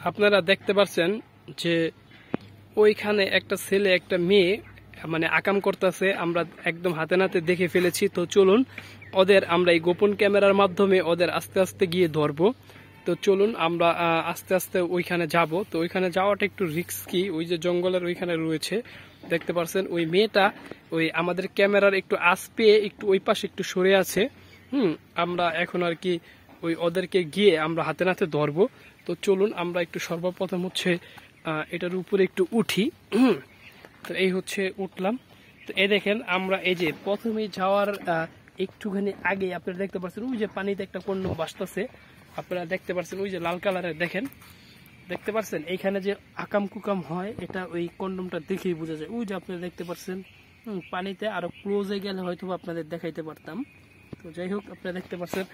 আপনারা দেখতে পাচ্ছেন যে ওইখানে একটা ছেলে একটা মেয়ে মানে আকাম করতেছে, আমরা একদম হাতে নাতে দেখে ফেলেছি। তো চলুন ওদের আমরা এই গোপন ক্যামেরার মাধ্যমে ওদের আস্তে আস্তে গিয়ে ধরবো। তো চলুন আমরা আস্তে আস্তে ওইখানে যাব। তো ওইখানে যাওয়াটা একটু রিস্কি, ওই যে জঙ্গলের ওইখানে রয়েছে দেখতে পাচ্ছেন। ওই মেয়েটা ওই আমাদের ক্যামেরার একটু আশ পেয়ে একটু ওই পাশে একটু সরে আছে। আমরা এখন আর কি ওই ওদেরকে গিয়ে আমরা হাতে নাতে ধরবো। তো চলুন আমরা একটু সর্বপ্রথম হচ্ছে এটার উপরে একটু উঠি। তো এই হচ্ছে উঠলাম। তো এই দেখেন আমরা এই যে প্রথমে যাওয়ার একটুখানি আগে আপনারা দেখতে পাচ্ছেন ওই যে পানিতে একটা কন্ডম ভাসতেছে, আপনারা দেখতে পাচ্ছেন ওই যে লাল কালারের দেখেন, দেখতে পাচ্ছেন এইখানে যে আকাম কুকাম হয় এটা ওই কন্ডমটা দেখেই বোঝা যায়। ওই যে আপনারা দেখতে পাচ্ছেন পানিতে, আরো ক্লোজে গেলে হয়তো আপনাদের দেখাইতে পারতাম। তো যাই হোক আপনারা দেখতে পাচ্ছেন।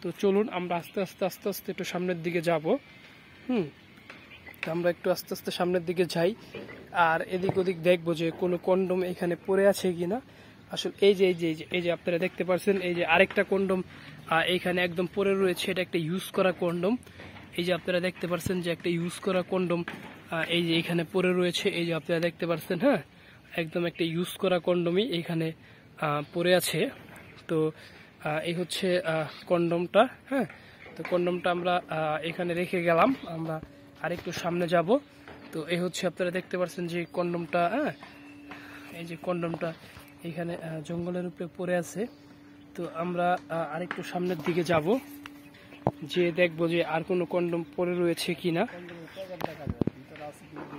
তো চলুন আমরা আস্তে আস্তে আস্তে আস্তে একটু সামনের দিকে যাব। তো আমরা একটু আস্তে আস্তে সামনের দিকে যাই আর এদিক ওদিক দেখবো যে কোনো কন্ডম এখানে পড়ে আছে কিনা। আসলে এই যে এই যে আপনারা দেখতে পাচ্ছেন এই যে আরেকটা কন্ডম এইখানে একদম পড়ে রয়েছে, এটা একটা ইউজ করা কন্ডম। এই যে আপনারা দেখতে পাচ্ছেন যে একটা ইউজ করা কন্ডম এই যে এখানে পড়ে রয়েছে, এই যে আপনারা দেখতে পাচ্ছেন। হ্যাঁ, একদম একটা ইউজ করা কন্ডমই এইখানে পড়ে আছে। তো এই হচ্ছে কন্ডমটা। হ্যাঁ, তো কন্ডমটা আমরা এখানে রেখে গেলাম, আমরা আরেকটু সামনে যাব। তো এই হচ্ছে আপনারা দেখতে পাচ্ছেন যে কন্ডমটা, হ্যাঁ এই যে কন্ডমটা এখানে জঙ্গলের উপরে পড়ে আছে। তো আমরা আরেকটু সামনের দিকে যাব, যে দেখবো যে আর কোনো কন্ডম পড়ে রয়েছে কিনা।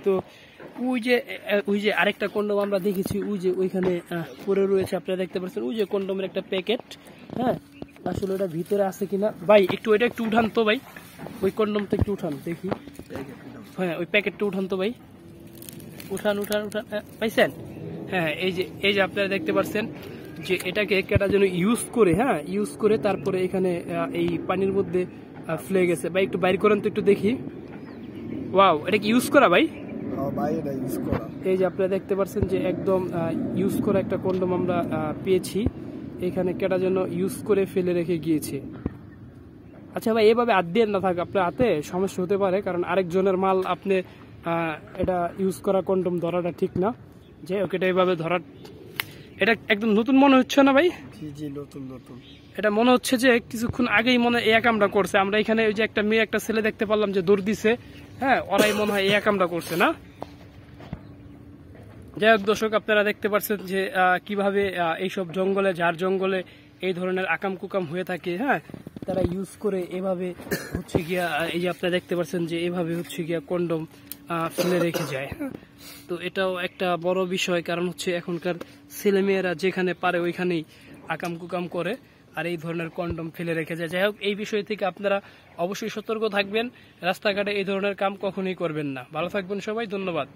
তো ওই যে আরেকটা কন্ডম আমরা দেখেছি ওই যে ওইখানে পড়ে রয়েছে, আপনারা দেখতে পাচ্ছেন ওই যে কন্ডমের একটা প্যাকেট। হ্যাঁ, আসলে ওটা ভিতরে আছে কিনা ভাই একটু ওইটা একটু উঠান তো ভাই, ওই কন্ডমটা একটু উঠান দেখি। হ্যাঁ, ওই প্যাকেটটা উঠান তো ভাই, উঠান উঠান উঠান। পাইছেন? হ্যাঁ, এই যে আপনারা দেখতে পাচ্ছেন যে এটাকে কেটা যেন ইউজ করে, হ্যাঁ ইউজ করে তারপরে এখানে এই পানির মধ্যে ফেলে গেছে। ভাই একটু বাইর করেন তো একটু দেখি। ওয়াও, এটা কি ইউজ করা ভাই? এই যে আপনারা দেখতে পাচ্ছেন যে একদম ইউজ করা একটা কন্ডম আমরা পেয়েছি। এখানে কেটা যেন ইউজ করে ফেলে রেখে গিয়েছে। আচ্ছা ভাই, এভাবে হাত দিয়ে না থাক, আপনার হাতে সমস্যা হতে পারে, কারণ আরেকজনের মাল আপনি এটা ইউজ করা কন্ডম ধরাটা ঠিক না। যে ওকে এটা এইভাবে ধরার, এটা একদম নতুন মনে হচ্ছে না ভাই? জি নতুন নতুন। এটা মনে হচ্ছে যে কিছুক্ষণ আগেই মনে হয় এই কামটা করছে। আমরা এখানে ওই যে একটা মেয়ে একটা ছেলে দেখতে পারলাম যে দৌড় দিছে। হ্যাঁ, ওরাই মনে হয় এই কামটা করছে না। যাই হোক দর্শক, আপনারা দেখতে পাচ্ছেন যে কিভাবে এইসব জঙ্গলে, যার জঙ্গলে এই ধরনের আকাম কুকাম হয়ে থাকে, হ্যাঁ তারা ইউজ করে এভাবে হচ্ছে গিয়া, এই যে আপনারা দেখতে পাচ্ছেন যে এভাবে হচ্ছে গিয়া কন্ডম ফেলে রেখে যায়। তো এটাও একটা বড় বিষয়, কারণ হচ্ছে এখনকার ছেলেমেয়েরা যেখানে পারে ওইখানেই আকাম কুকাম করে আর এই ধরনের কন্ডম ফেলে রেখে যায়। যাই হোক, এই বিষয় থেকে আপনারা অবশ্যই সতর্ক থাকবেন, রাস্তাঘাটে এই ধরনের কাম কখনোই করবেন না। ভালো থাকবেন সবাই, ধন্যবাদ।